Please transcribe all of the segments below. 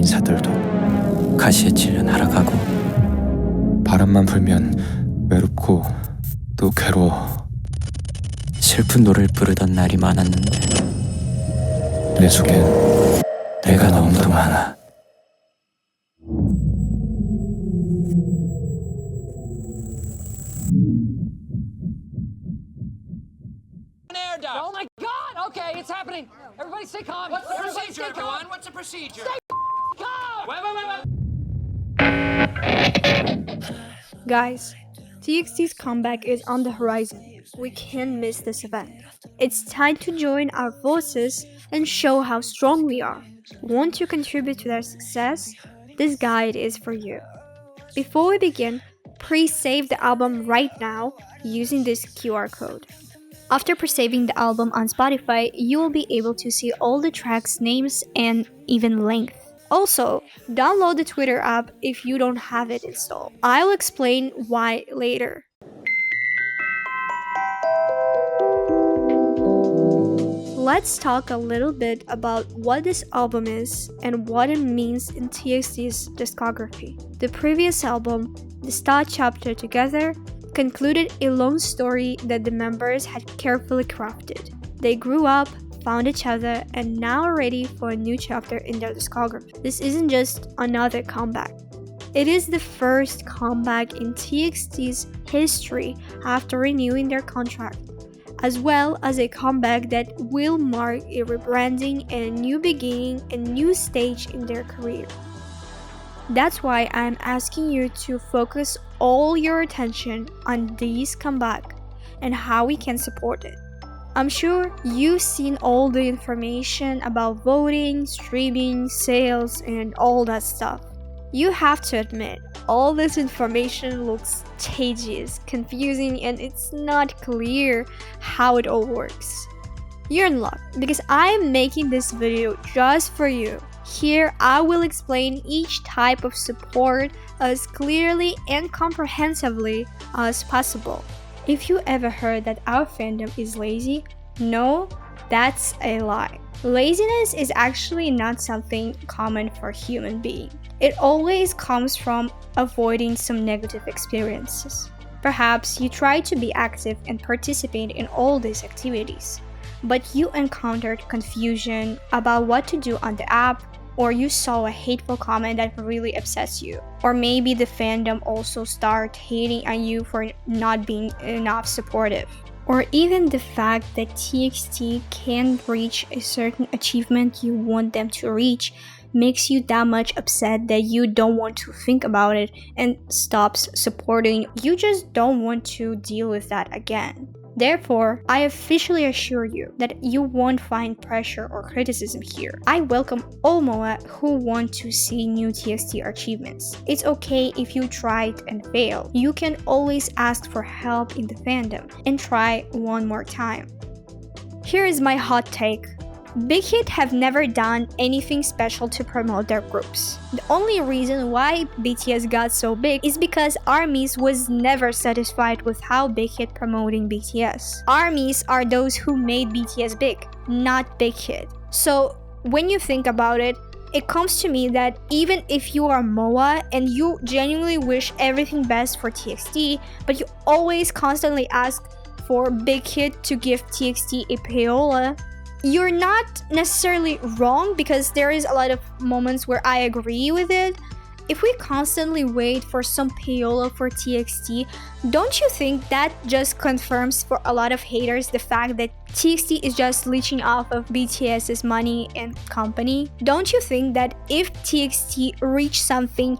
인사들도 가시에 찔려 날아가고 바람만 불면 외롭고 또 괴로워. 슬픈 노래를 부르던 날이 많았는데 내 속엔 내가 너무도 많아. Oh my God! Okay, it's happening. Everybody stay calm. What's the procedure, everyone? What's the procedure? Stay calm! Wait. Guys, TXT's comeback is on the horizon. We can't miss this event. It's time to join our voices and show how strong we are. Want to contribute to their success? This guide is for you. Before we begin, pre-save the album right now using this QR code. After pre-saving the album on Spotify, you will be able to see all the tracks' names and even length. Also, download the Twitter app if you don't have it installed. I'll explain why later. Let's talk a little bit about what this album is and what it means in TXT's discography. The previous album, The Start Chapter Together, concluded a long story that the members had carefully crafted. They grew up, found each other, and now are ready for a new chapter in their discography. This isn't just another comeback. It is the first comeback in TXT's history after renewing their contract, as well as a comeback that will mark a rebranding and a new beginning, a new stage in their career. That's why I'm asking you to focus all your attention on this comeback and how we can support it. I'm sure you've seen all the information about voting, streaming, sales, and all that stuff. You have to admit, all this information looks tedious, confusing, and it's not clear how it all works. You're in luck, because I'm making this video just for you. Here, I will explain each type of support as clearly and comprehensively as possible. If you ever heard that our fandom is lazy, no, that's a lie. Laziness is actually not something common for human beings. It always comes from avoiding some negative experiences. Perhaps you try to be active and participate in all these activities, but you encountered confusion about what to do on the app, or you saw a hateful comment that really upsets you. Or maybe the fandom also start hating on you for not being enough supportive. Or even the fact that TXT can't reach a certain achievement you want them to reach makes you that much upset that you don't want to think about it and stops supporting. You just don't want to deal with that again. Therefore, I officially assure you that you won't find pressure or criticism here. I welcome all MOA who want to see new TXT achievements. It's okay if you tried and failed. You can always ask for help in the fandom and try one more time. Here is my hot take. Big Hit have never done anything special to promote their groups. The only reason why BTS got so big is because ARMYs was never satisfied with how Big Hit promoting BTS. ARMYs are those who made BTS big, not Big Hit. So when you think about it, it comes to me that even if you are MOA and you genuinely wish everything best for TXT, but you always constantly ask for Big Hit to give TXT a payola, you're not necessarily wrong, because there is a lot of moments where I agree with it. If we constantly wait for some payola for TXT, don't you think that just confirms for a lot of haters the fact that TXT is just leeching off of BTS's money and company? Don't you think that if TXT reach something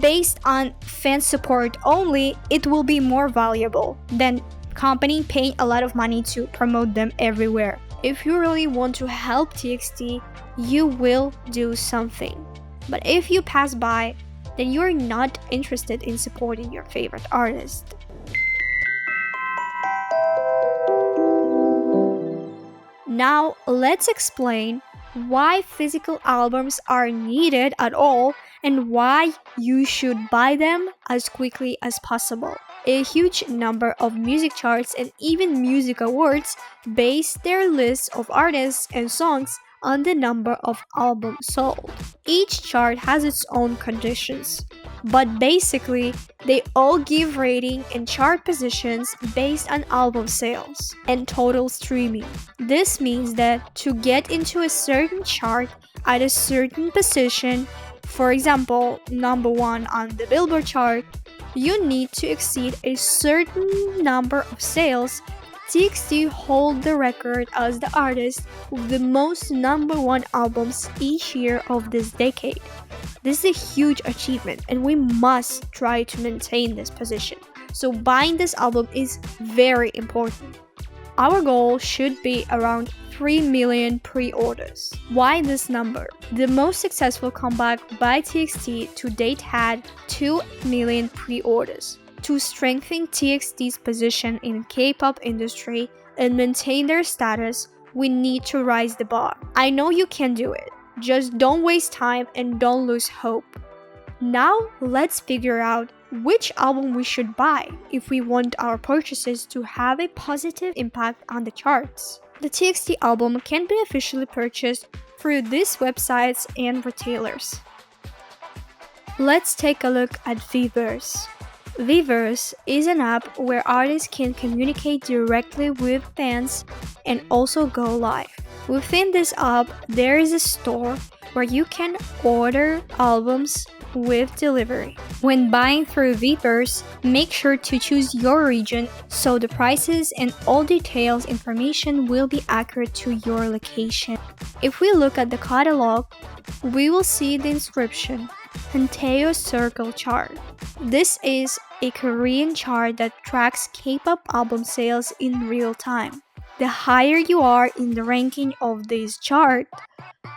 based on fan support only, it will be more valuable than company paying a lot of money to promote them everywhere? If you really want to help TXT, you will do something. But if you pass by, then you're not interested in supporting your favorite artist. Now, let's explain why physical albums are needed at all and why you should buy them as quickly as possible. A huge number of music charts and even music awards base their lists of artists and songs on the number of albums sold. Each chart has its own conditions, but basically, they all give rating and chart positions based on album sales and total streaming. This means that to get into a certain chart at a certain position, for example, number 1 on the Billboard chart, you need to exceed a certain number of sales. TXT hold the record as the artist with the most number 1 albums each year of this decade. This is a huge achievement and we must try to maintain this position. So buying this album is very important. Our goal should be around 3 million pre-orders. Why this number? The most successful comeback by TXT to date had 2 million pre-orders. To strengthen TXT's position in K-pop industry and maintain their status, we need to raise the bar. I know you can do it. Just don't waste time and don't lose hope. Now let's figure out which album we should buy if we want our purchases to have a positive impact on the charts. The TXT album can be officially purchased through these websites and retailers. Let's take a look at Weverse. Weverse is an app where artists can communicate directly with fans and also go live. Within this app, there is a store where you can order albums with delivery. When buying through Weverse, make sure to choose your region so the prices and all details information will be accurate to your location. If we look at the catalog, we will see the inscription Hanteo Circle Chart. This is a Korean chart that tracks K-pop album sales in real time. The higher you are in the ranking of this chart,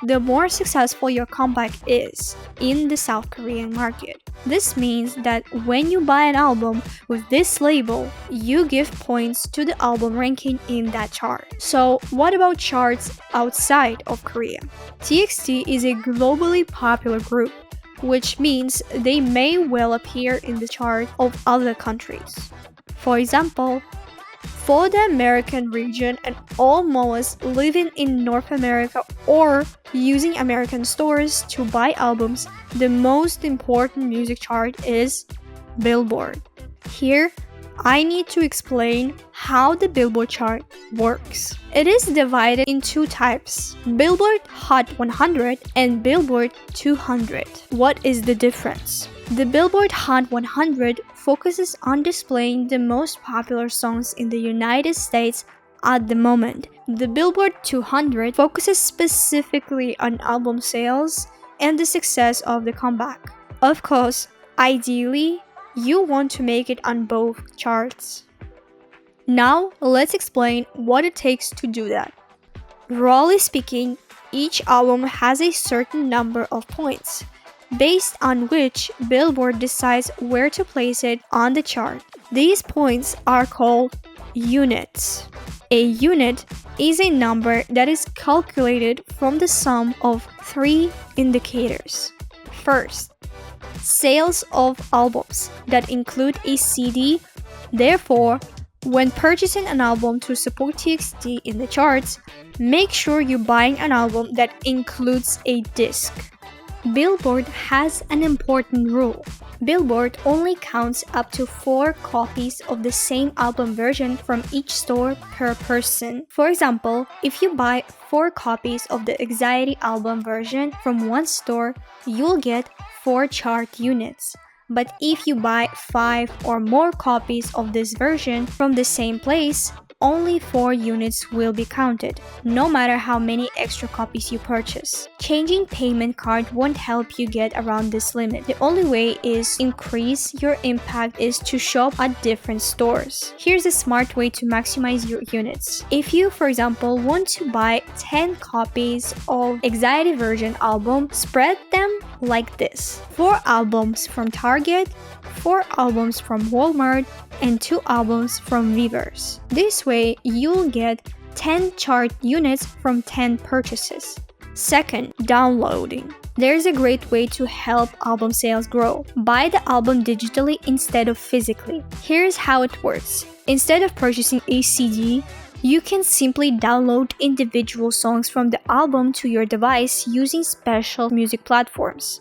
the more successful your comeback is in the South Korean market. This means that when you buy an album with this label, you give points to the album ranking in that chart. So what about charts outside of Korea? TXT is a globally popular group, which means they may well appear in the chart of other countries. For example, for the American region and all MOAs living in North America or using American stores to buy albums, the most important music chart is Billboard. Here, I need to explain how the Billboard chart works. It is divided in 2 types, Billboard Hot 100 and Billboard 200. What is the difference? The Billboard Hot 100 focuses on displaying the most popular songs in the United States at the moment. The Billboard 200 focuses specifically on album sales and the success of the comeback. Of course, ideally, you want to make it on both charts. Now, let's explain what it takes to do that. Roughly speaking, each album has a certain number of points, based on which Billboard decides where to place it on the chart. These points are called units. A unit is a number that is calculated from the sum of 3 indicators. First, sales of albums that include a CD. Therefore, when purchasing an album to support TXT in the charts, make sure you're buying an album that includes a disc. Billboard has an important rule. Billboard only counts up to 4 copies of the same album version from each store per person. For example, if you buy 4 copies of the Anxiety album version from one store, you'll get 4 chart units. But if you buy 5 or more copies of this version from the same place, only 4 units will be counted, no matter how many extra copies you purchase. Changing payment card won't help you get around this limit. The only way is increase your impact is to shop at different stores. Here's a smart way to maximize your units. If you, for example, want to buy 10 copies of Anxiety version album, spread them like this: 4 albums from Target, 4 albums from Walmart, and 2 albums from Weverse. This way, you'll get 10 chart units from 10 purchases. Second, downloading. There's a great way to help album sales grow. Buy the album digitally instead of physically. Here's how it works. Instead of purchasing a CD, You can simply download individual songs from the album to your device using special music platforms.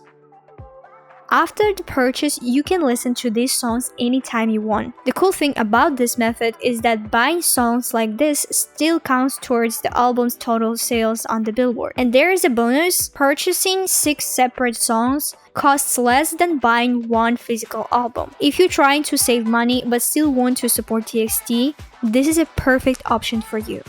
After the purchase, you can listen to these songs anytime you want. The cool thing about this method is that buying songs like this still counts towards the album's total sales on the Billboard. And there is a bonus: purchasing 6 separate songs costs less than buying one physical album. If you're trying to save money but still want to support TXT, this is a perfect option for you.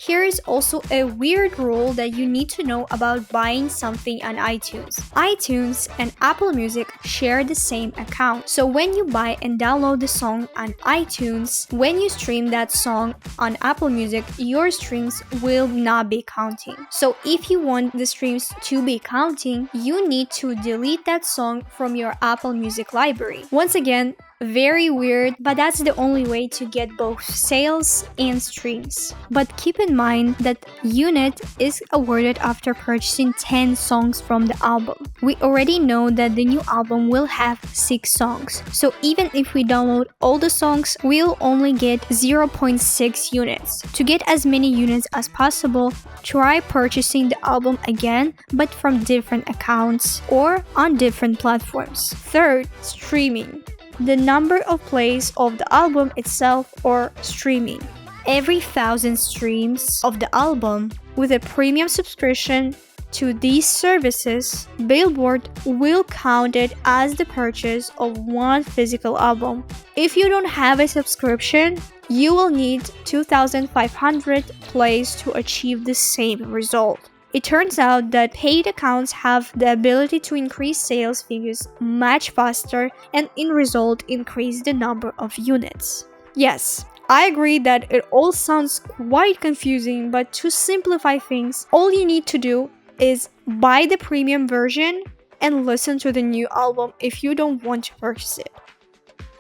Here is also a weird rule that you need to know about buying something on iTunes. iTunes and Apple Music share the same account. So when you buy and download the song on iTunes, when you stream that song on Apple Music, your streams will not be counting. So if you want the streams to be counting, you need to delete that song from your Apple Music library. Once again, very weird, but that's the only way to get both sales and streams. But keep in mind that unit is awarded after purchasing 10 songs from the album. We already know that the new album will have 6 songs, so even if we download all the songs, we'll only get 0.6 units. To get as many units as possible, try purchasing the album again, but from different accounts or on different platforms. Third, streaming. The number of plays of the album itself or streaming. Every 1,000 streams of the album with a premium subscription to these services, Billboard will count it as the purchase of one physical album. If you don't have a subscription, you will need 2,500 plays to achieve the same result. It turns out that paid accounts have the ability to increase sales figures much faster and in result increase the number of units. Yes, I agree that it all sounds quite confusing, but to simplify things, all you need to do is buy the premium version and listen to the new album if you don't want to purchase it.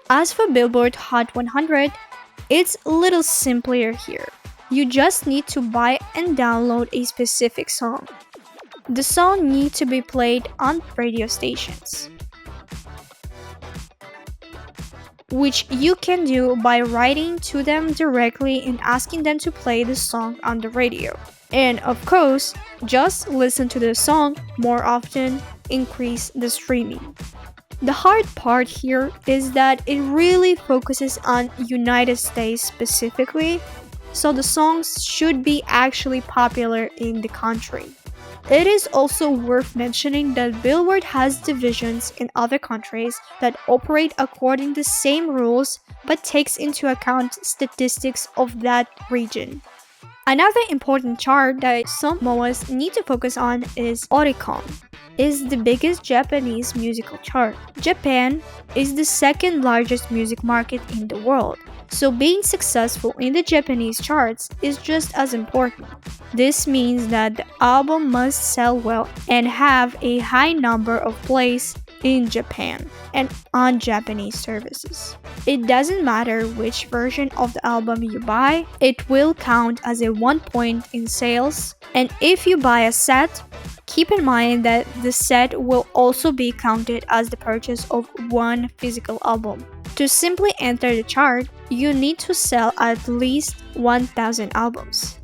As for Billboard Hot 100, it's a little simpler here. You just need to buy and download a specific song. The song needs to be played on radio stations, which you can do by writing to them directly and asking them to play the song on the radio. And of course, just listen to the song more often, increase the streaming. The hard part here is that it really focuses on United States specifically, so the songs should be actually popular in the country. It is also worth mentioning that Billboard has divisions in other countries that operate according to the same rules but takes into account statistics of that region. Another important chart that some MOAs need to focus on is Oricon. Is the biggest Japanese musical chart. Japan is the second largest music market in the world, so being successful in the Japanese charts is just as important. This means that the album must sell well and have a high number of plays in Japan and on Japanese services. It doesn't matter which version of the album you buy, it will count as a 1 point in sales, and if you buy a set, keep in mind that the set will also be counted as the purchase of one physical album. To simply enter the chart, you need to sell at least 1,000 albums.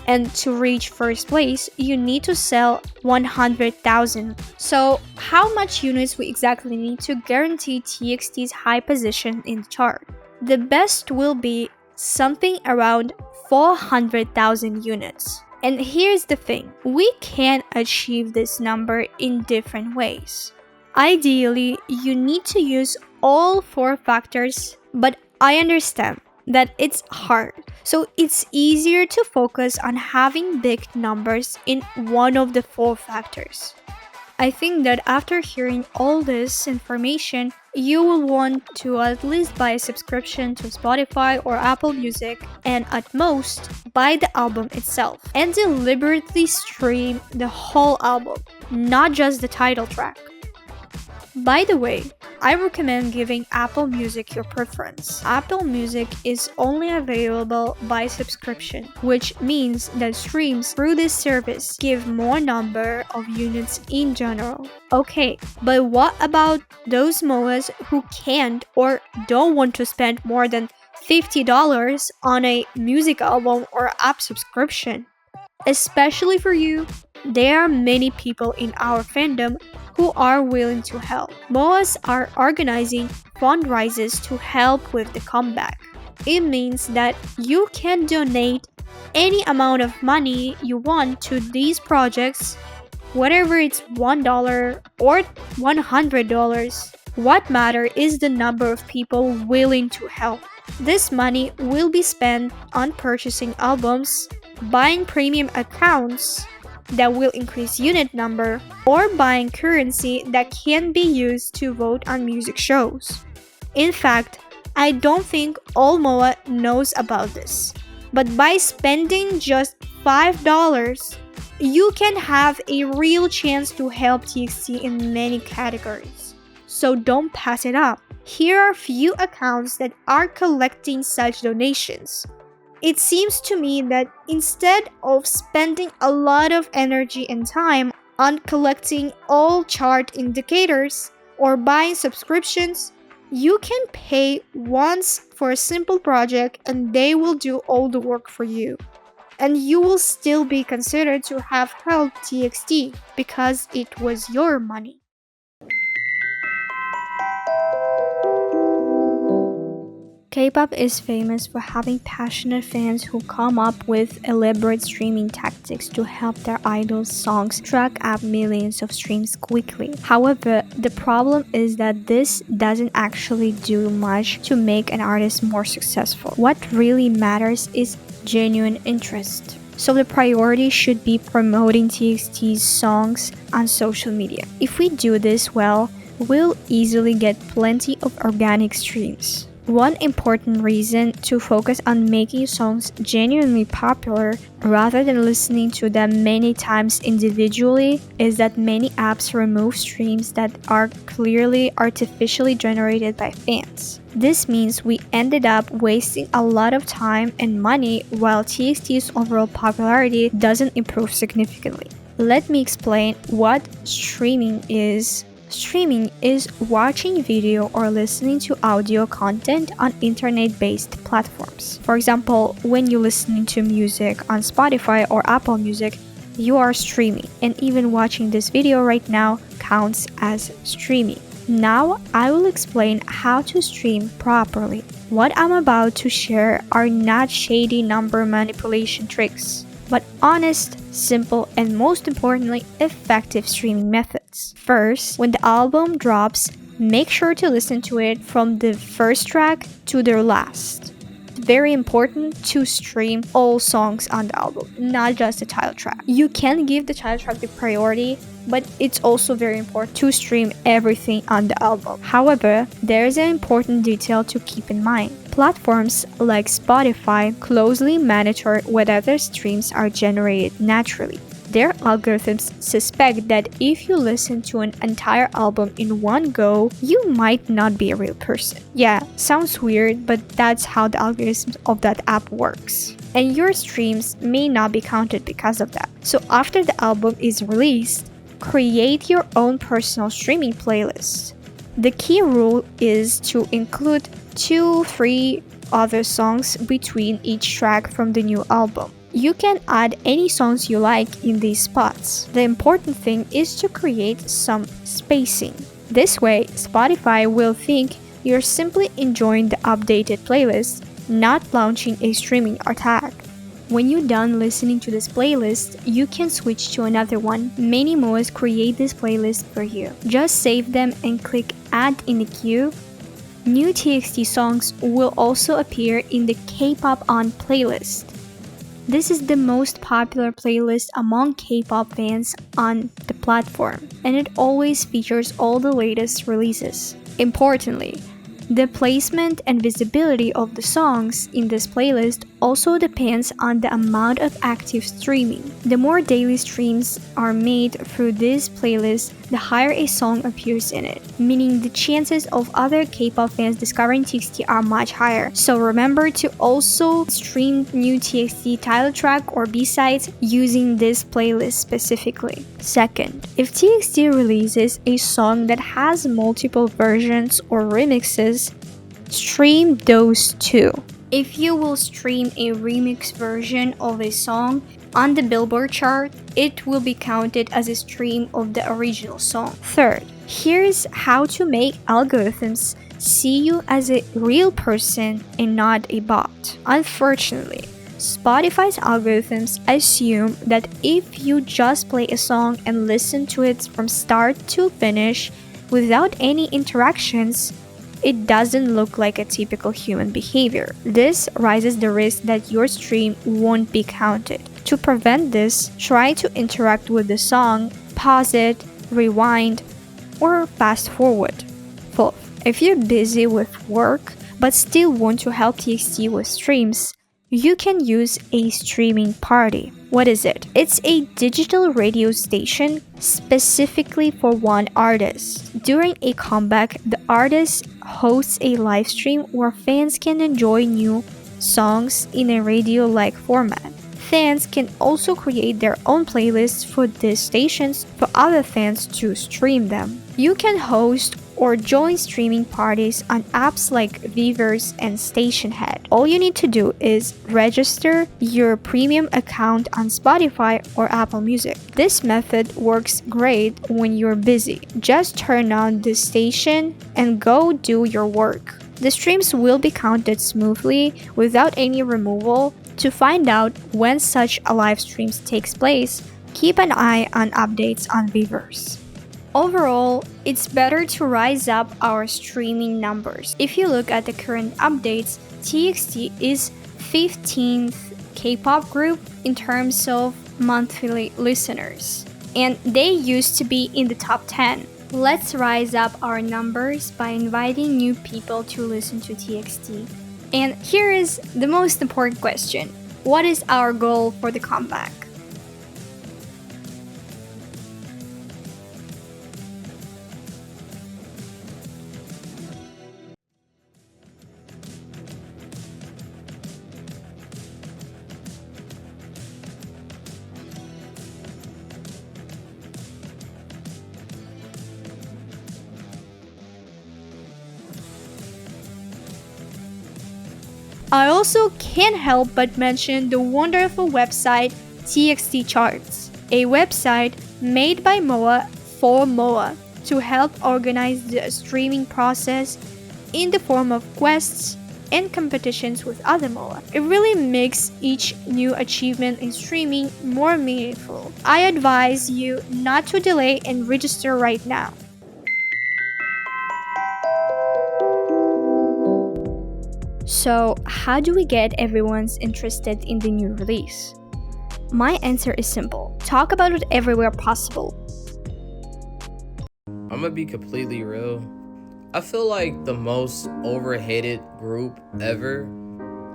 And to reach first place, you need to sell 100,000. So, how much units we exactly need to guarantee TXT's high position in the chart? The best will be something around 400,000 units. And here's the thing, we can achieve this number in different ways. Ideally, you need to use all 4 factors, but I understand that it's hard. So it's easier to focus on having big numbers in one of the 4 factors. I think that after hearing all this information, you will want to at least buy a subscription to Spotify or Apple Music and at most buy the album itself and deliberately stream the whole album, not just the title track. By the way, I recommend giving Apple Music your preference. Apple Music is only available by subscription, which means that streams through this service give more number of units in general. Okay, but what about those MOAs who can't or don't want to spend more than $50 on a music album or app subscription? Especially for you, there are many people in our fandom who are willing to help. MOAs are organizing fundraisers to help with the comeback. It means that you can donate any amount of money you want to these projects, whether it's $1 or $100. What matters is the number of people willing to help. This money will be spent on purchasing albums, buying premium accounts that will increase unit number, or buying currency that can be used to vote on music shows. In fact, I don't think all MOA knows about this. But by spending just $5, you can have a real chance to help TXT in many categories. So don't pass it up. Here are few accounts that are collecting such donations. It seems to me that instead of spending a lot of energy and time on collecting all chart indicators or buying subscriptions, you can pay once for a simple project and they will do all the work for you. And you will still be considered to have helped TXT because it was your money. K-pop is famous for having passionate fans who come up with elaborate streaming tactics to help their idols' songs track up millions of streams quickly. However, the problem is that this doesn't actually do much to make an artist more successful. What really matters is genuine interest. So the priority should be promoting TXT's songs on social media. If we do this well, we'll easily get plenty of organic streams. One important reason to focus on making songs genuinely popular rather than listening to them many times individually is that many apps remove streams that are clearly artificially generated by fans. This means we ended up wasting a lot of time and money while TXT's overall popularity doesn't improve significantly. Let me explain what streaming is. Streaming is watching video or listening to audio content on internet-based platforms. For example, when you're listening to music on Spotify or Apple Music, you are streaming, and even watching this video right now counts as streaming. Now, I will explain how to stream properly. What I'm about to share are not shady number manipulation tricks, but honest, simple, and most importantly, effective streaming methods. First, when the album drops, make sure to listen to it from the first track to their last. It's very important to stream all songs on the album, not just the title track. You can give the title track the priority, but it's also very important to stream everything on the album. However, there is an important detail to keep in mind. Platforms like Spotify closely monitor whether their streams are generated naturally. Their algorithms suspect that if you listen to an entire album in one go, you might not be a real person. Yeah, sounds weird, but that's how the algorithm of that app works. And your streams may not be counted because of that. So after the album is released, create your own personal streaming playlist. The key rule is to include 2-3 other songs between each track from the new album. You can add any songs you like in these spots. The important thing is to create some spacing. This way, Spotify will think you're simply enjoying the updated playlist, not launching a streaming attack. When you're done listening to this playlist, you can switch to another one. Many MOAs create this playlist for you. Just save them and click Add in the queue. New TXT songs will also appear in the K-pop On playlist. This is the most popular playlist among K-pop fans on the platform, and it always features all the latest releases. Importantly, The placement and visibility of the songs in this playlist also depends on the amount of active streaming. The more daily streams are made through this playlist, the higher a song appears in it, meaning the chances of other K-pop fans discovering TXT are much higher. So remember to also stream new TXT title track or B-sides using this playlist specifically. Second, if TXT releases a song that has multiple versions or remixes, stream those too. If you will stream a remix version of a song on the Billboard chart, it will be counted as a stream of the original song. Third, here's how to make algorithms see you as a real person and not a bot. Unfortunately, Spotify's algorithms assume that if you just play a song and listen to it from start to finish without any interactions, it doesn't look like a typical human behavior. This raises the risk that your stream won't be counted. To prevent this, try to interact with the song, pause it, rewind, or fast forward. Fourth, if you're busy with work but still want to help TXT with streams, you can use a streaming party. What is it? It's a digital radio station specifically for one artist. During a comeback, the artist hosts a live stream where fans can enjoy new songs in a radio-like format. Fans can also create their own playlists for these stations for other fans to stream them. You can host or join streaming parties on apps like Weverse and Stationhead. All you need to do is register your premium account on Spotify or Apple Music. This method works great when you're busy. Just turn on the station and go do your work. The streams will be counted smoothly without any removal. To find out when such a live stream takes place, keep an eye on updates on Weverse. Overall, it's better to rise up our streaming numbers. If you look at the current updates, TXT is 15th K-pop group in terms of monthly listeners, and they used to be in the top 10. Let's rise up our numbers by inviting new people to listen to TXT. And here is the most important question. What is our goal for the comeback? I also can't help but mention the wonderful website TXT Charts, a website made by MOA for MOA to help organize the streaming process in the form of quests and competitions with other MOA. It really makes each new achievement in streaming more meaningful. I advise you not to delay and register right now. So, how do we get everyone's interested in the new release? My answer is simple. Talk about it everywhere possible. I'm gonna be completely real. I feel like the most overhated group ever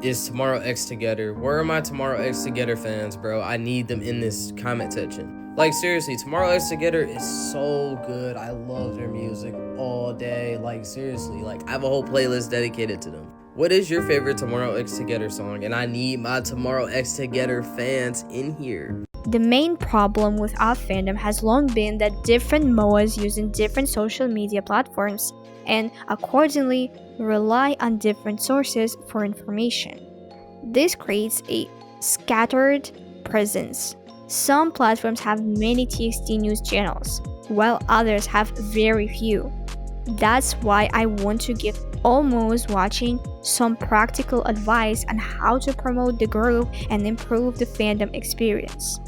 is Tomorrow X Together. Where are my Tomorrow X Together fans, bro? I need them in this comment section. Like, seriously, Tomorrow X Together is so good. I love their music all day. Like, seriously, like, I have a whole playlist dedicated to them. What is your favorite Tomorrow X Together song? And I need my Tomorrow X Together fans in here. The main problem with our fandom has long been that different MOAs using different social media platforms and accordingly rely on different sources for information. This creates a scattered presence. Some platforms have many TXT news channels, while others have very few. That's why I want to give all MOAs watching some practical advice on how to promote the group and improve the fandom experience.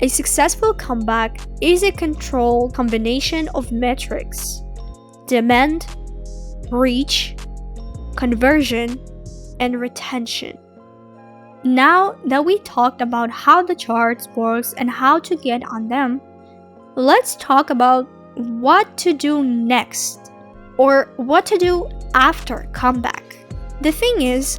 A successful comeback is a controlled combination of metrics: demand, reach, conversion, and retention. Now that we talked about how the charts works and how to get on them, let's talk about what to do next. or what to do after comeback. The thing is,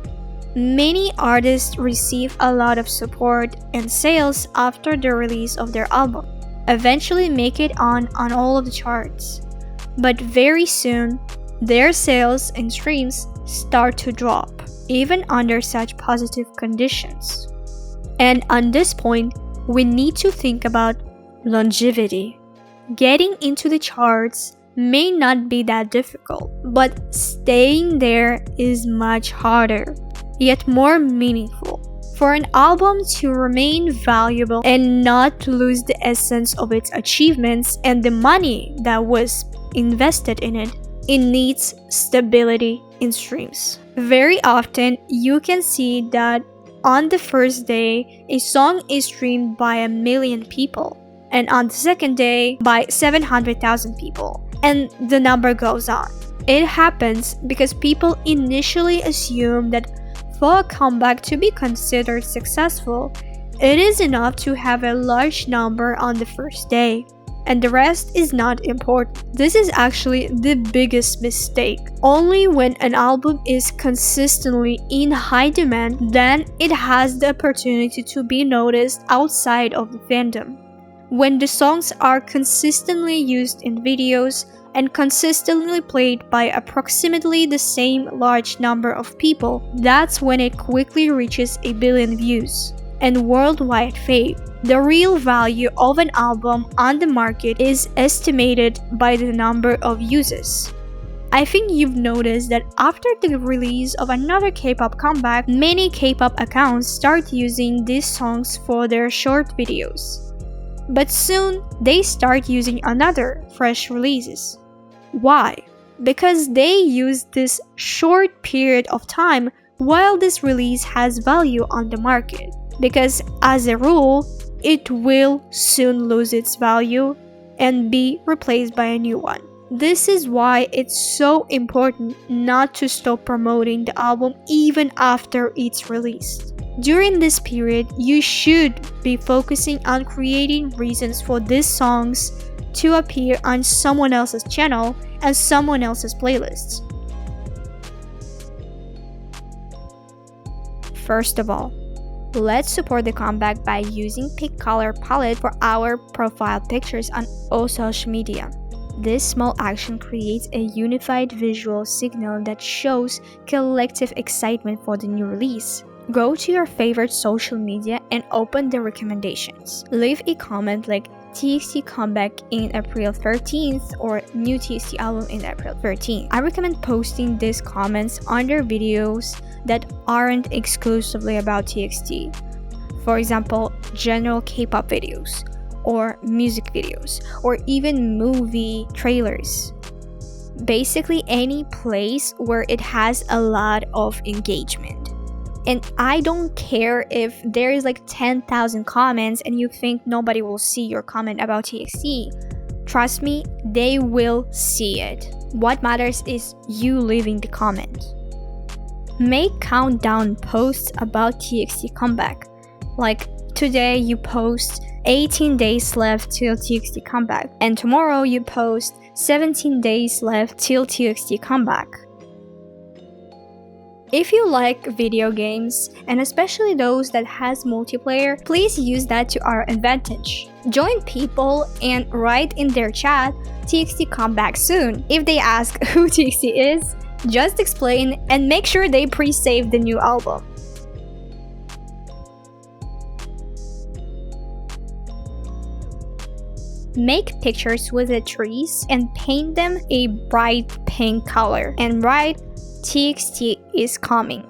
many artists receive a lot of support and sales after the release of their album, eventually make it on all of the charts. But very soon, their sales and streams start to drop, even under such positive conditions. And on this point, we need to think about longevity. Getting into the charts may not be that difficult, but staying there is much harder, yet more meaningful. For an album to remain valuable and not lose the essence of its achievements and the money that was invested in it, it needs stability in streams. Very often, you can see that on the first day, a song is streamed by 1 million people, and on the second day, by 700,000 people, and the number goes on. It happens because people initially assume that for a comeback to be considered successful, it is enough to have a large number on the first day, and the rest is not important. This is actually the biggest mistake. Only when an album is consistently in high demand, then it has the opportunity to be noticed outside of the fandom. When the songs are consistently used in videos and consistently played by approximately the same large number of people, that's when it quickly reaches 1 billion views and worldwide fame. The real value of an album on the market is estimated by the number of uses. I think you've noticed that after the release of another K-pop comeback, many K-pop accounts start using these songs for their short videos. But soon, they start using another fresh releases. Why? Because they use this short period of time while this release has value on the market. Because as a rule, it will soon lose its value and be replaced by a new one. This is why it's so important not to stop promoting the album even after it's released. During this period, you should be focusing on creating reasons for these songs to appear on someone else's channel and someone else's playlists. First of all, let's support the comeback by using pick color palette for our profile pictures on all social media. This small action creates a unified visual signal that shows collective excitement for the new release. Go to your favorite social media and open the recommendations. Leave a comment like TXT comeback in April 13th or new TXT album in April 13th. I recommend posting these comments under videos that aren't exclusively about TXT. For example, general K-pop videos, or music videos, or even movie trailers. Basically any place where it has a lot of engagement. And I don't care if there is like 10,000 comments and you think nobody will see your comment about TXT. Trust me, they will see it. What matters is you leaving the comment. Make countdown posts about TXT comeback. Like today you post 18 days left till TXT comeback, and tomorrow you post 17 days left till TXT comeback. If you like video games, and especially those that has multiplayer, please use that to our advantage. Join people and write in their chat, TXT comeback soon. If they ask who TXT is, just explain and make sure they pre-save the new album. Make pictures with the trees and paint them a bright pink color and write TXT is coming.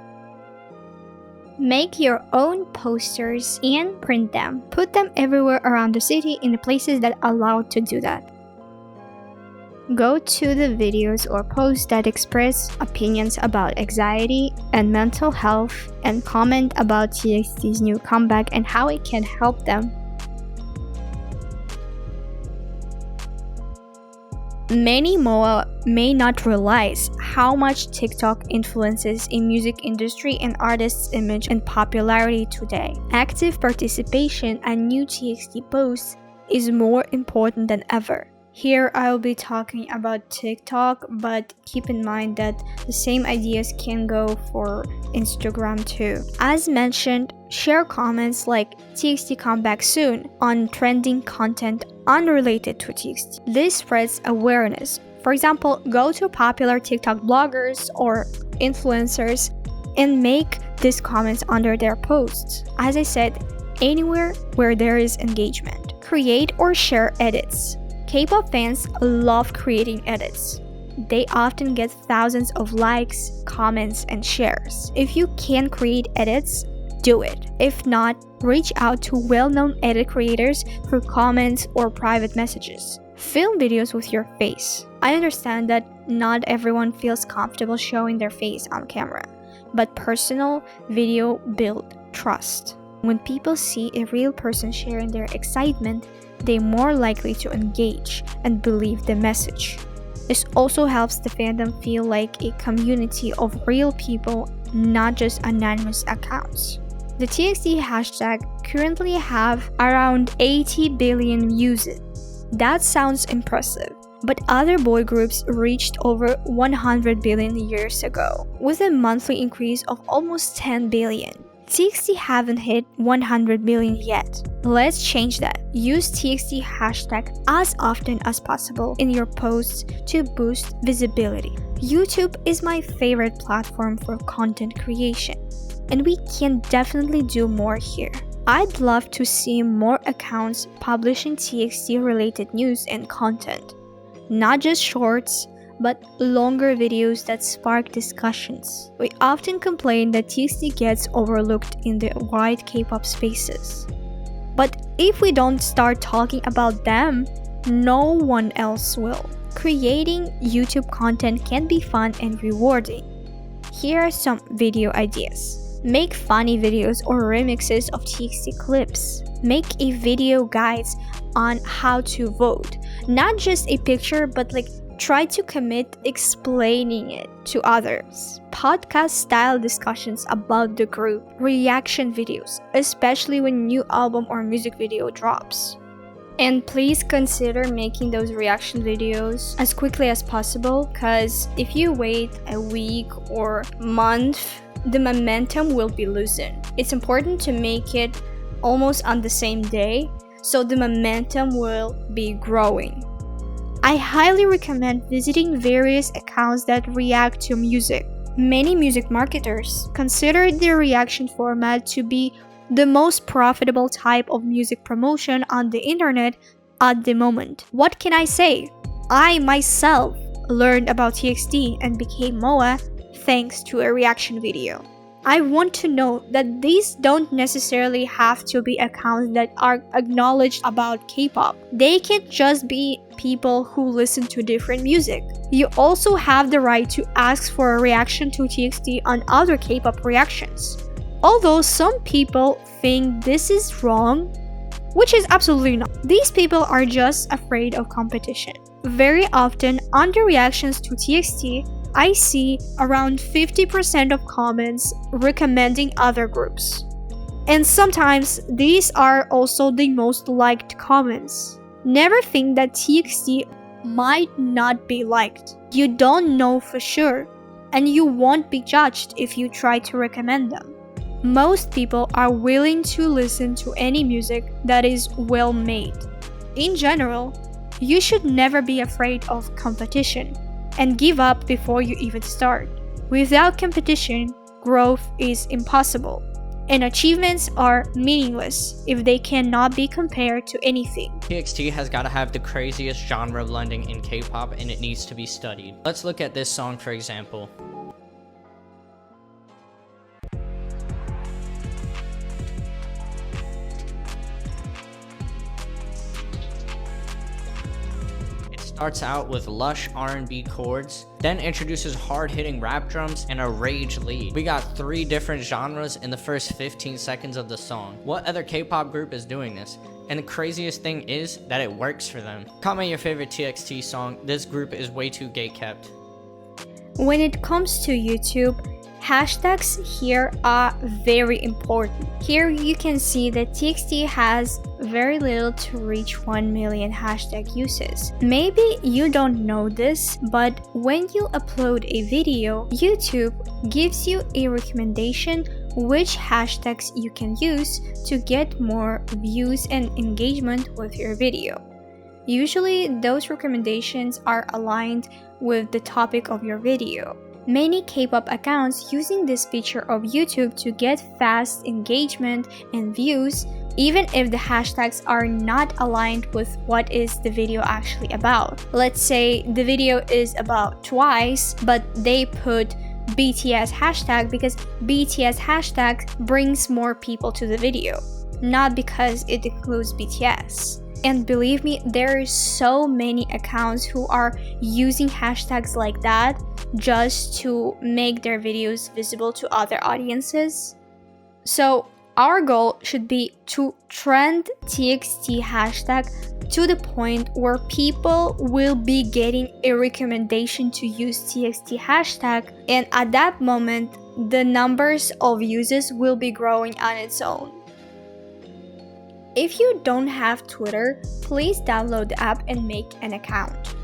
Make your own posters and print them. Put them everywhere around the city in the places that allow to do that. Go to the videos or posts that express opinions about anxiety and mental health and comment about TXT's new comeback and how it can help them. Many MOA may not realize how much TikTok influences in music industry and artists' image and popularity today. Active participation on new TXT posts is more important than ever. Here I'll be talking about TikTok, but keep in mind that the same ideas can go for Instagram too. As mentioned, share comments like TXT come back soon on trending content unrelated to TXT. This spreads awareness. For example, go to popular TikTok bloggers or influencers and make these comments under their posts. As I said, anywhere where there is engagement. Create or share edits. K-pop fans love creating edits. They often get thousands of likes, comments, and shares. If you can create edits, do it. If not, reach out to well-known edit creators through comments or private messages. Film videos with your face. I understand that not everyone feels comfortable showing their face on camera, but personal video builds trust. When people see a real person sharing their excitement, they're more likely to engage and believe the message. This also helps the fandom feel like a community of real people, not just anonymous accounts. The TXT hashtag currently have around 80 billion users. That sounds impressive, but other boy groups reached over 100 billion years ago, with a monthly increase of almost 10 billion. TXT haven't hit 100 billion yet. Let's change that. Use TXT hashtag as often as possible in your posts to boost visibility. YouTube is my favorite platform for content creation, and we can definitely do more here. I'd love to see more accounts publishing TXT related news and content. Not just shorts, but longer videos that spark discussions. We often complain that TXT gets overlooked in the wide K-pop spaces. But if we don't start talking about them, no one else will. Creating YouTube content can be fun and rewarding. Here are some video ideas. Make funny videos or remixes of TXT clips. Make a video guides on how to vote. Not just a picture, but try to commit explaining it to others. Podcast style discussions about the group. Reaction videos, especially when new album or music video drops. And please consider making those reaction videos as quickly as possible, because if you wait a week or month, the momentum will be loosened. It's important to make it almost on the same day, so the momentum will be growing. I highly recommend visiting various accounts that react to music. Many music marketers consider their reaction format to be the most profitable type of music promotion on the internet at the moment. What can I say? I myself learned about TXT and became MOA thanks to a reaction video. I want to note that these don't necessarily have to be accounts that are acknowledged about K-pop. They can just be people who listen to different music. You also have the right to ask for a reaction to TXT on other K-pop reactions. Although some people think this is wrong, which is absolutely not. These people are just afraid of competition. Very often, under reactions to TXT, I see around 50% of comments recommending other groups. And sometimes these are also the most liked comments. Never think that TXT might not be liked. You don't know for sure, and you won't be judged if you try to recommend them. Most people are willing to listen to any music that is well made. In general, you should never be afraid of competition and give up before you even start. Without competition, growth is impossible, and achievements are meaningless if they cannot be compared to anything. TXT has got to have the craziest genre blending in K-pop, and it needs to be studied. Let's look at this song for example. Starts out with lush R&B chords, then introduces hard-hitting rap drums and a rage lead. We got 3 different genres in the first 15 seconds of the song. What other K-pop group is doing this? And the craziest thing is that it works for them. Comment your favorite TXT song. This group is way too gatekept. When it comes to YouTube, Hashtags here are very important. Here you can see that TXT has very little to reach 1 million hashtag uses. Maybe you don't know this, but when you upload a video, YouTube gives you a recommendation which hashtags you can use to get more views and engagement with your video. Usually, those recommendations are aligned with the topic of your video. Many K-pop accounts using this feature of YouTube to get fast engagement and views, even if the hashtags are not aligned with what is the video actually about. Let's say the video is about Twice, but they put BTS hashtag because BTS hashtag brings more people to the video, not because it includes BTS. And believe me, there are so many accounts who are using hashtags like that just to make their videos visible to other audiences. So our goal should be to trend TXT hashtag to the point where people will be getting a recommendation to use TXT hashtag, and at that moment, the numbers of users will be growing on its own. If you don't have Twitter, please download the app and make an account.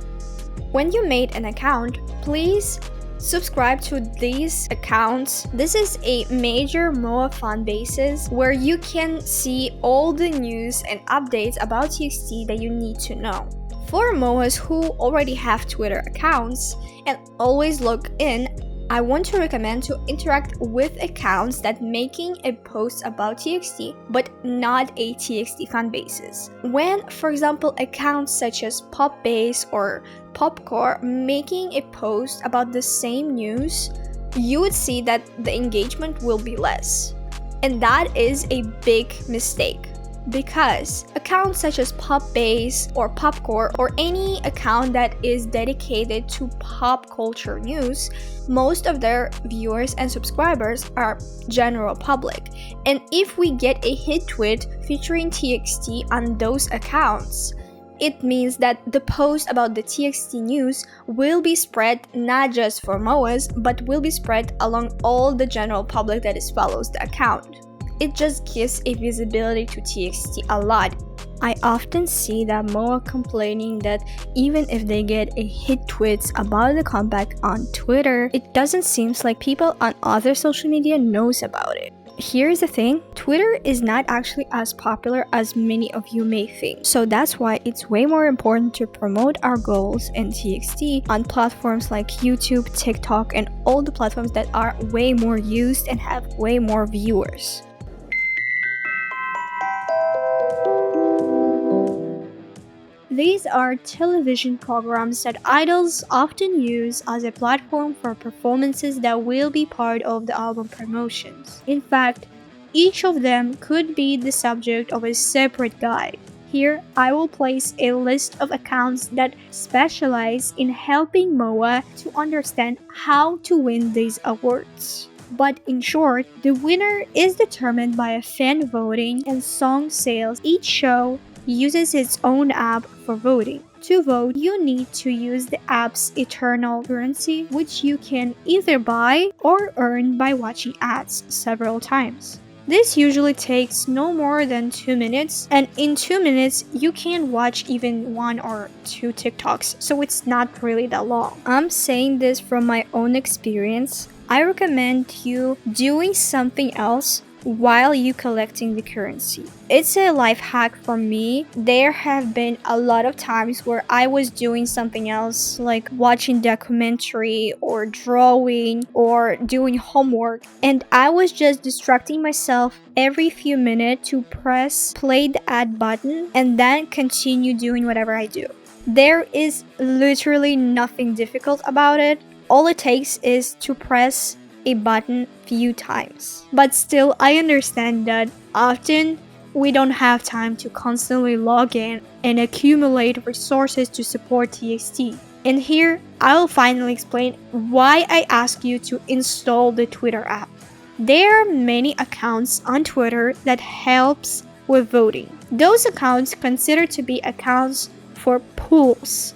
When you made an account, please subscribe to these accounts. This is a major MOA fan bases where you can see all the news and updates about TXT that you need to know. For MOAs who already have Twitter accounts and always log in, I want to recommend to interact with accounts that making a post about TXT but not a TXT fan bases. When, for example, accounts such as Popbase or Popcore making a post about the same news, you would see that the engagement will be less. And that is a big mistake, because accounts such as Popbase or Popcore or any account that is dedicated to pop culture news, most of their viewers and subscribers are general public. And if we get a hit tweet featuring TXT on those accounts, it means that the post about the TXT news will be spread not just for MOAs, but will be spread along all the general public that follows the account. It just gives a visibility to TXT a lot. I often see that MOA complaining that even if they get a hit tweets about the comeback on Twitter, it doesn't seem like people on other social media knows about it. Here's the thing, Twitter is not actually as popular as many of you may think. So that's why it's way more important to promote our goals and TXT on platforms like YouTube, TikTok, and all the platforms that are way more used and have way more viewers. These are television programs that idols often use as a platform for performances that will be part of the album promotions. In fact, each of them could be the subject of a separate guide. Here, I will place a list of accounts that specialize in helping MOA to understand how to win these awards. But in short, the winner is determined by a fan voting and song sales. Each show uses its own app for voting. To vote, you need to use the app's eternal currency, which you can either buy or earn by watching ads several times. This usually takes no more than 2 minutes, and in 2 minutes, you can watch even 1 or 2 TikToks, so it's not really that long. I'm saying this from my own experience. I recommend you doing something else while you collecting the currency. It's a life hack for me. There have been a lot of times where I was doing something else, like watching documentary or drawing or doing homework, and I was just distracting myself every few minutes to press play the ad button and then continue doing whatever I do. There is literally nothing difficult about it. All it takes is to press a button few times. But still, I understand that often we don't have time to constantly log in and accumulate resources to support TXT. And here, I'll finally explain why I ask you to install the Twitter app. There are many accounts on Twitter that helps with voting. Those accounts considered to be accounts for pools.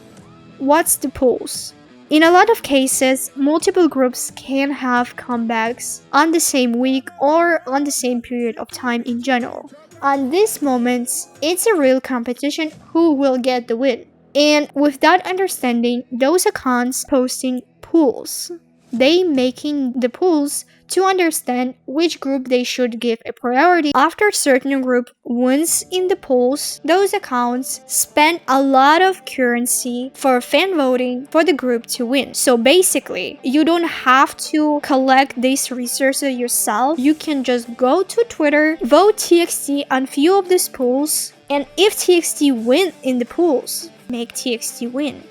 What's the pools? In a lot of cases, multiple groups can have comebacks on the same week or on the same period of time in general. On these moments, it's a real competition who will get the win. And with that understanding, those accounts posting pools. They making the pools to understand which group they should give a priority. After certain group wins in the polls, those accounts spend a lot of currency for fan voting for the group to win. So basically, you don't have to collect these resources yourself. You can just go to Twitter, vote TXT on few of these pools, and if TXT win in the pools, make TXT win.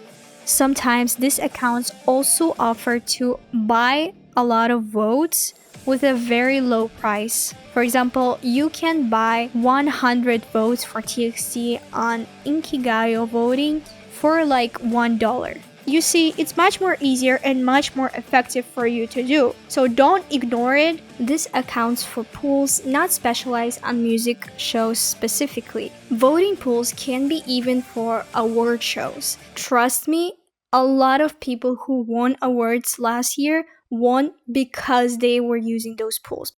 Sometimes these accounts also offer to buy a lot of votes with a very low price. For example, you can buy 100 votes for TXT on Inkigayo voting for like $1. You see, it's much more easier and much more effective for you to do. So don't ignore it. This accounts for pools not specialized on music shows specifically. Voting pools can be even for award shows. Trust me, a lot of people who won awards last year won because they were using those pools.